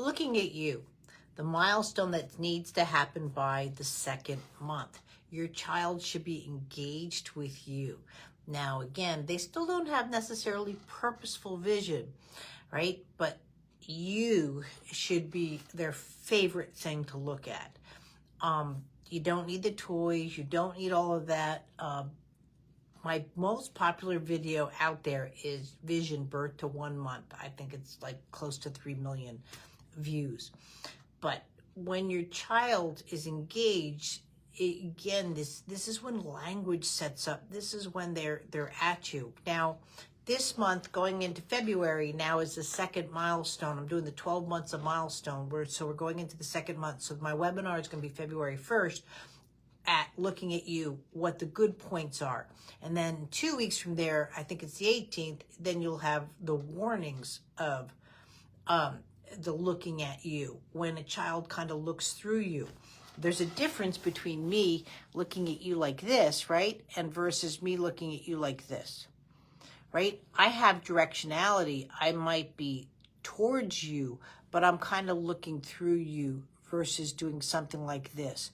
Looking at you, the milestone that needs to happen by the second month. Your child should be engaged with you. Now, again, they still don't have necessarily purposeful vision, right? But you should be their favorite thing to look at. You don't need the toys. You don't need all of that. My most popular video out there is Vision Birth to 1 month. I think it's like close to 3 million views. But when your child is engaged, again, this is when language sets up. This is when they're at you. Now, this month, going into February, now is the second milestone. I'm doing the 12 months of milestone. So we're going into the second month. So my webinar is going to be February 1st at looking at you, what the good points are. And then 2 weeks from there, I think it's the 18th, then you'll have the warnings of the looking at you, when a child kind of looks through you. There's a difference between me looking at you like this, right? And versus me looking at you like this. Right? I have directionality. I might be towards you, but I'm kind of looking through you versus doing something like this.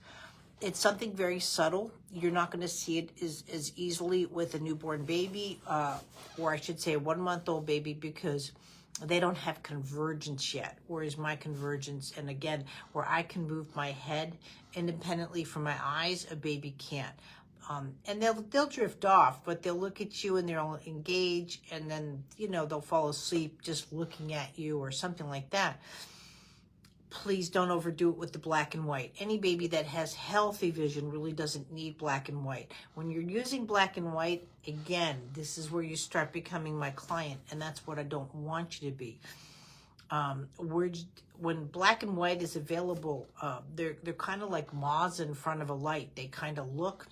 It's something very subtle. You're not going to see it as easily with a newborn baby, or I should say a 1-month-old baby, because they don't have convergence yet. Whereas my convergence, and again, where I can move my head independently from my eyes, a baby can't. And they'll drift off, but they'll look at you and they'll engage, and then, they'll fall asleep just looking at you or something like that. Please don't overdo it with the black and white. Any baby that has healthy vision really doesn't need black and white. When you're using black and white, again, this is where you start becoming my client, and that's what I don't want you to be. When black and white is available, they're kind of like moths in front of a light. They kind of look,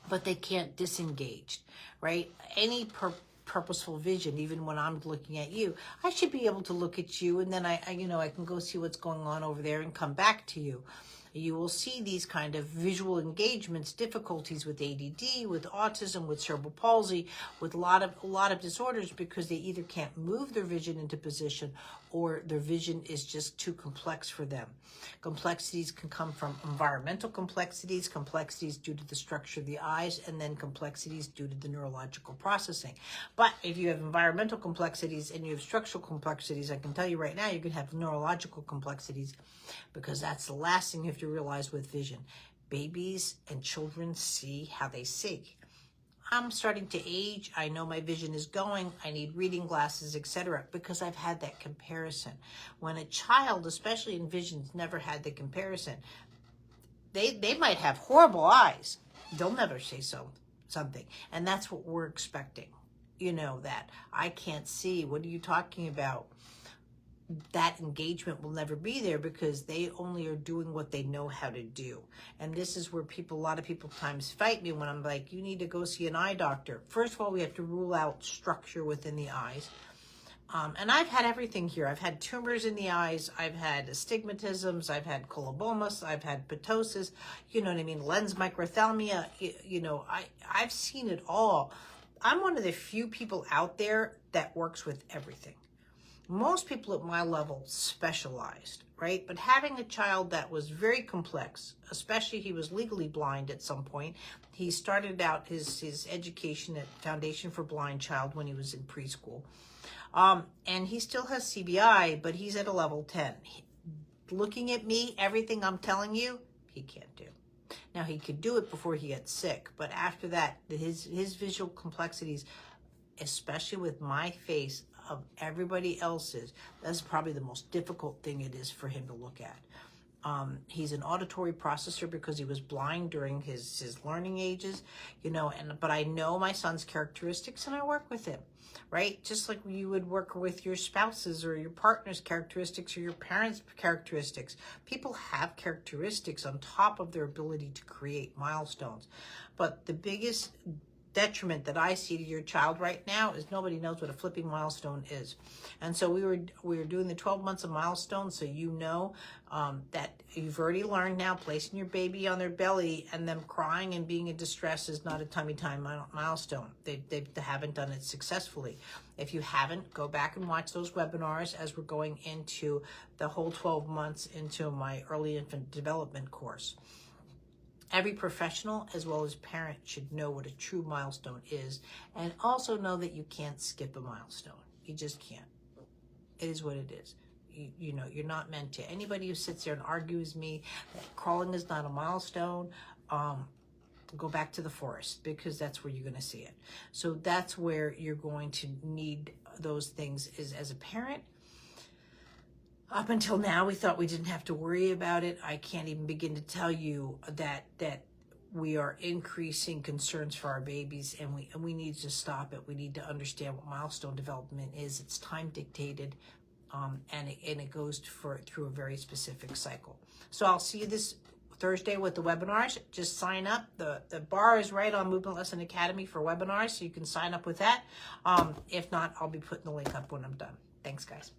but they can't disengage, right? Any purposeful vision, even when I'm looking at you, I should be able to look at you, and then I can go see what's going on over there and come back to you. You will see these kind of visual engagements, difficulties with ADD, with autism, with cerebral palsy, with a lot of disorders, because they either can't move their vision into position, or their vision is just too complex for them. Complexities can come from environmental complexities due to the structure of the eyes, and then complexities due to the neurological processing. But if you have environmental complexities and you have structural complexities, I can tell you right now, you can have neurological complexities, because that's the last thing you have to realize with vision. Babies and children see how they see. I'm starting to age. I know my vision is going. I need reading glasses, etc., because I've had that comparison. When a child, especially in visions, never had the comparison, they might have horrible eyes. They'll never say something. And that's what we're expecting. That I can't see. What are you talking about? That engagement will never be there, because they only are doing what they know how to do. And this is where a lot of people times fight me when I'm like, you need to go see an eye doctor. First of all, we have to rule out structure within the eyes. And I've had everything here. I've had tumors in the eyes. I've had astigmatisms. I've had colobomas. I've had ptosis. Lens microphthalmia. I've seen it all. I'm one of the few people out there that works with everything. Most people at my level specialized, right? But having a child that was very complex, especially he was legally blind at some point. He started out his education at Foundation for Blind Child when he was in preschool. And he still has CBI, but he's at a level 10. Looking at me, everything I'm telling you, he can't do. Now, he could do it before he gets sick, but after that, his visual complexities, especially with my face, of everybody else's, that's probably the most difficult thing it is for him to look at. He's an auditory processor because he was blind during his learning ages, but I know my son's characteristics, and I work with him, right? Just like you would work with your spouses or your partner's characteristics or your parents' characteristics. People have characteristics on top of their ability to create milestones. But the biggest detriment that I see to your child right now is nobody knows what a flipping milestone is. And so we were doing the 12 months of milestones, so you know that you've already learned now placing your baby on their belly and them crying and being in distress is not a tummy time milestone. They haven't done it successfully. If you haven't, go back and watch those webinars as we're going into the whole 12 months into my early infant development course. Every professional as well as parent should know what a true milestone is, and also know that you can't skip a milestone. You just can't. It is what it is. You know, you're not meant to. Anybody who sits there and argues me that crawling is not a milestone, go back to the forest, because that's where you're going to see it. So that's where you're going to need those things is as a parent. Up until now, we thought we didn't have to worry about it. I can't even begin to tell you that we are increasing concerns for our babies, and we need to stop it. We need to understand what milestone development is. It's time dictated, and it goes through a very specific cycle. So I'll see you this Thursday with the webinars. Just sign up. The bar is right on Movement Lesson Academy for webinars, so you can sign up with that. If not, I'll be putting the link up when I'm done. Thanks, guys.